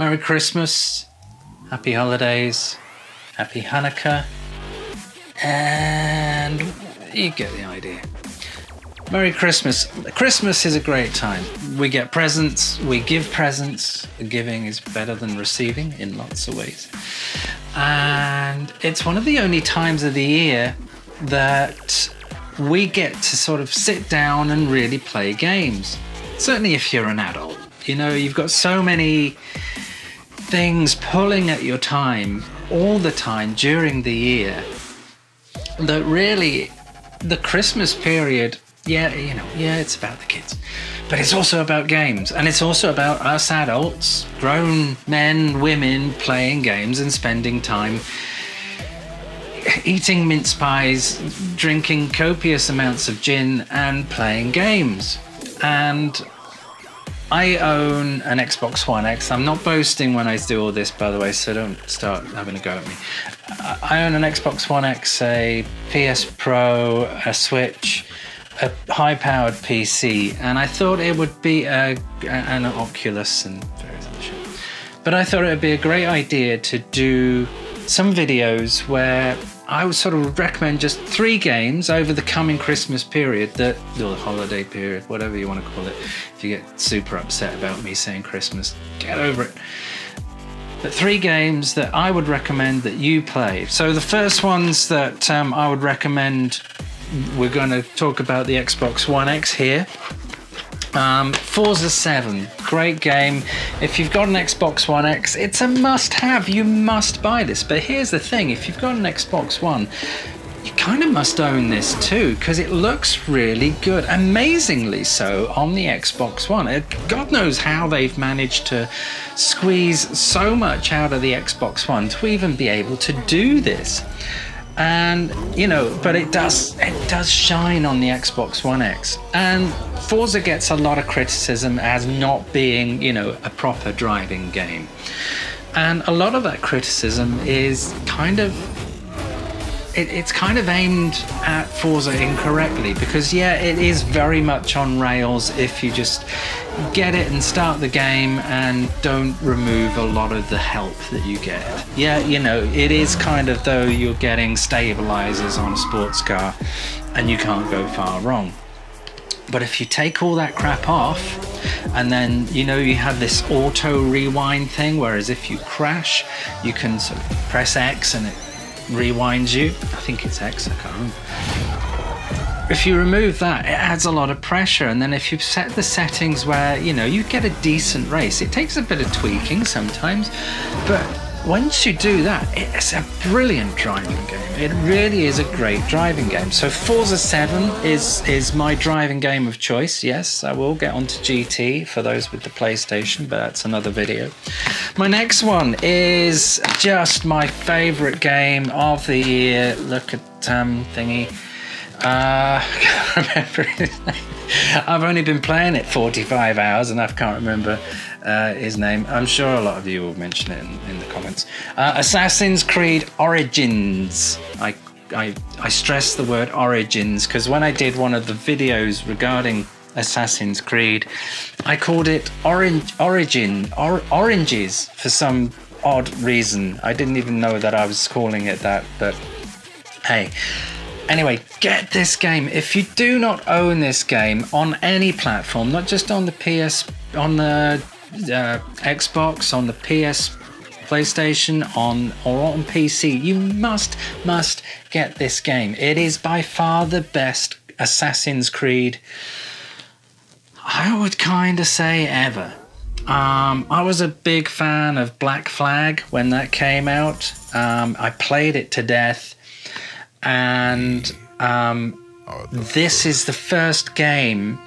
Merry Christmas, Happy Holidays, Happy Hanukkah, and you get the idea. Merry Christmas. Christmas is a great time. We get presents, we give presents. Giving is better than receiving in lots of ways. And it's one of the only times of the year that we get to sort of sit down and really play games. Certainly if you're an adult. You know, you've got so many things pulling at your time all the time during the year that really the Christmas period, it's about the kids, but it's also about games, and it's also about us adults, grown men, women, playing games and spending time eating mince pies, drinking copious amounts of gin and playing games. And I own an Xbox One X. I'm not boasting when I do all this, by the way, so don't start having a go at me. I own an Xbox One X, a PS Pro, a Switch, a high-powered PC, and I thought it would be an Oculus and various other shit. But I thought it would be a great idea to do some videos where I would sort of recommend just 3 games over the coming Christmas period, or the holiday period, whatever you want to call it. If you get super upset about me saying Christmas, get over it. But 3 games that I would recommend that you play. So the first ones that I would recommend, we're going to talk about the Xbox One X here. Forza 7, great game. If you've got an Xbox One X, it's a must-have. You must buy this. But here's the thing, if you've got an Xbox One, you kind of must own this too, because it looks really good, amazingly so, on the Xbox One. God knows how they've managed to squeeze so much out of the Xbox One to even be able to do this. And you know, but it does shine on the Xbox One X. And Forza gets a lot of criticism as not being, you know, a proper driving game. And a lot of that criticism is kind of it's kind of aimed at Forza incorrectly, because yeah, it is very much on rails if you just get it and start the game and don't remove a lot of the help that you get. Yeah, you know, it is kind of though you're getting stabilizers on a sports car and you can't go far wrong. But if you take all that crap off, and then, you know, you have this auto rewind thing, whereas if you crash, you can sort of press X and it rewinds you. I think it's X, I can't remember. If you remove that, it adds a lot of pressure. And then if you set the settings where, you know, you get a decent race, it takes a bit of tweaking sometimes, but once you do that, it's a brilliant driving game. It really is a great driving game. So Forza 7 is my driving game of choice. Yes, I will get onto GT for those with the PlayStation, but that's another video. My next one is just my favorite game of the year. Look at thingy. I can't remember his name. I've only been playing it 45 hours and I can't remember his name. I'm sure a lot of you will mention it in the comments. Assassin's Creed Origins. I stress the word Origins because when I did one of the videos regarding Assassin's Creed, I called it Oranges for some odd reason. I didn't even know that I was calling it that, but hey. Anyway, get this game. If you do not own this game on any platform, not just on the on the Xbox, on the PlayStation, or on PC, you must get this game. It is by far the best Assassin's Creed, I would kind of say, ever. I was a big fan of Black Flag when that came out. I played it to death. And this is the first game,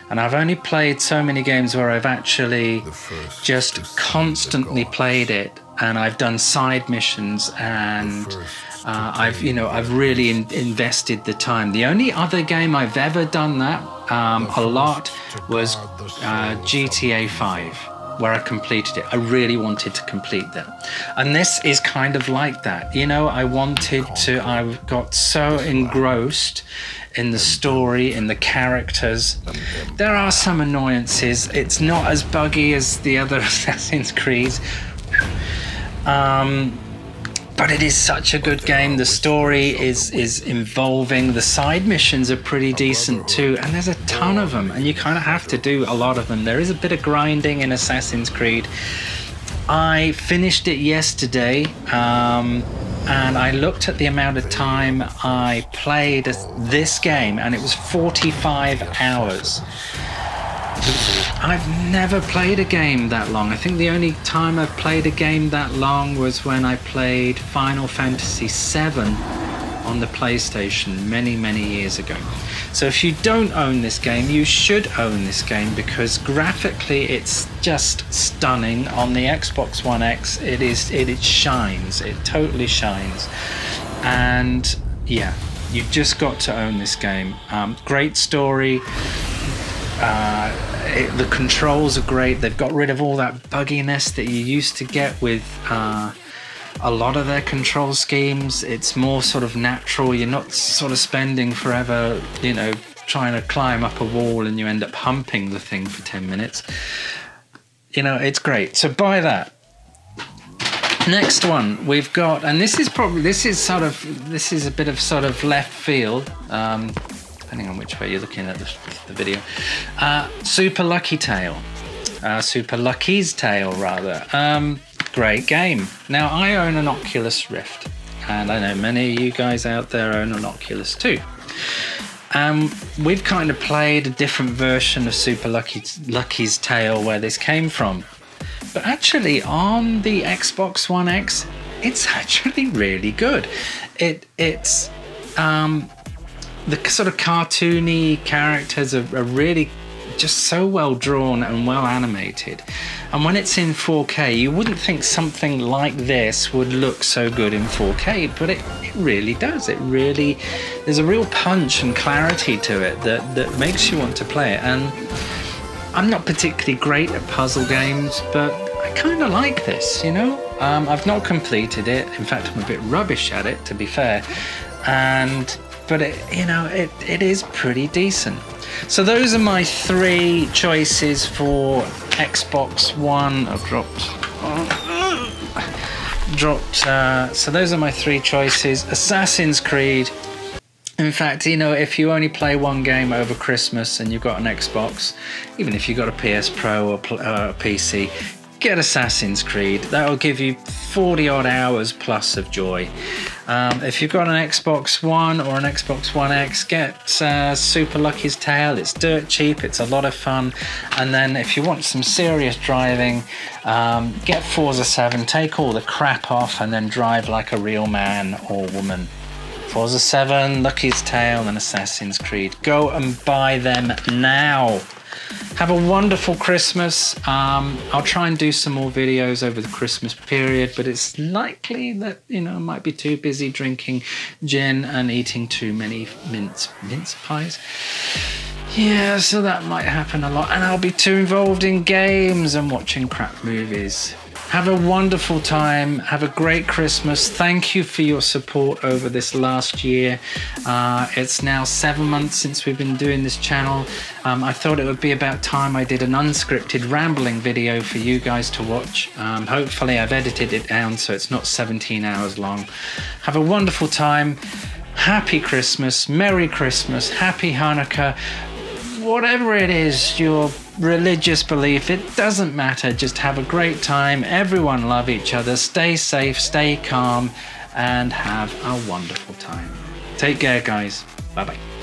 and I've only played so many games where I've actually just constantly played it, and I've done side missions, and I've really invested the time. The only other game I've ever done that a lot was GTA 5. Where I completed it. I really wanted to complete that. And this is kind of like that. You know, I got so engrossed in the story, in the characters. There are some annoyances. It's not as buggy as the other Assassin's Creed. But it is such a good game. The story is involving. The side missions are pretty decent too, and there's a ton of them, and you kind of have to do a lot of them. There is a bit of grinding in Assassin's Creed. I finished it yesterday, and I looked at the amount of time I played this game, and it was 45 hours. I've never played a game that long. I think the only time I've played a game that long was when I played Final Fantasy VII on the PlayStation many years ago. So if you don't own this game, you should own this game, because graphically it's just stunning. On the Xbox One X, it shines. It totally shines. And yeah, you've just got to own this game. Great story. The controls are great. They've got rid of all that bugginess that you used to get with a lot of their control schemes. It's more sort of natural. You're not sort of spending forever, you know, trying to climb up a wall and you end up humping the thing for 10 minutes. You know, it's great. So buy that. Next one we've got, and this is a bit of sort of left field, depending on which way you're looking at the video. Super Lucky Tale. Super Lucky's Tale, rather. Great game. Now, I own an Oculus Rift, and I know many of you guys out there own an Oculus too. We've kind of played a different version of Super Lucky's Tale where this came from. But actually, on the Xbox One X, it's actually really good. It's the sort of cartoony characters are really just so well drawn and well animated. And when it's in 4K, you wouldn't think something like this would look so good in 4K, but it really does. There's a real punch and clarity to it that makes you want to play it. And I'm not particularly great at puzzle games, but I kind of like this, you know? I've not completed it. In fact, I'm a bit rubbish at it, to be fair. But it is pretty decent. So those are my 3 choices for Xbox One. I've dropped. So those are my 3 choices. Assassin's Creed. In fact, you know, if you only play one game over Christmas and you've got an Xbox, even if you've got a PS Pro or a PC, get Assassin's Creed. That'll give you 40 odd hours plus of joy. If you've got an Xbox One or an Xbox One X, get Super Lucky's Tale. It's dirt cheap, it's a lot of fun. And then if you want some serious driving, get Forza 7, take all the crap off and then drive like a real man or woman. Forza 7, Lucky's Tale and Assassin's Creed. Go and buy them now. Have a wonderful Christmas. I'll try and do some more videos over the Christmas period, but it's likely that, you know, I might be too busy drinking gin and eating too many mince pies. Yeah, so that might happen a lot. And I'll be too involved in games and watching crap movies. Have a wonderful time. Have a great Christmas. Thank you for your support over this last year. It's now 7 months since we've been doing this channel. I thought it would be about time I did an unscripted rambling video for you guys to watch. Hopefully I've edited it down so it's not 17 hours long. Have a wonderful time. Happy Christmas. Merry Christmas. Happy Hanukkah. Whatever it is, your religious belief, it doesn't matter. Just have a great time. Everyone love each other. Stay safe, stay calm, and have a wonderful time. Take care, guys. Bye-bye.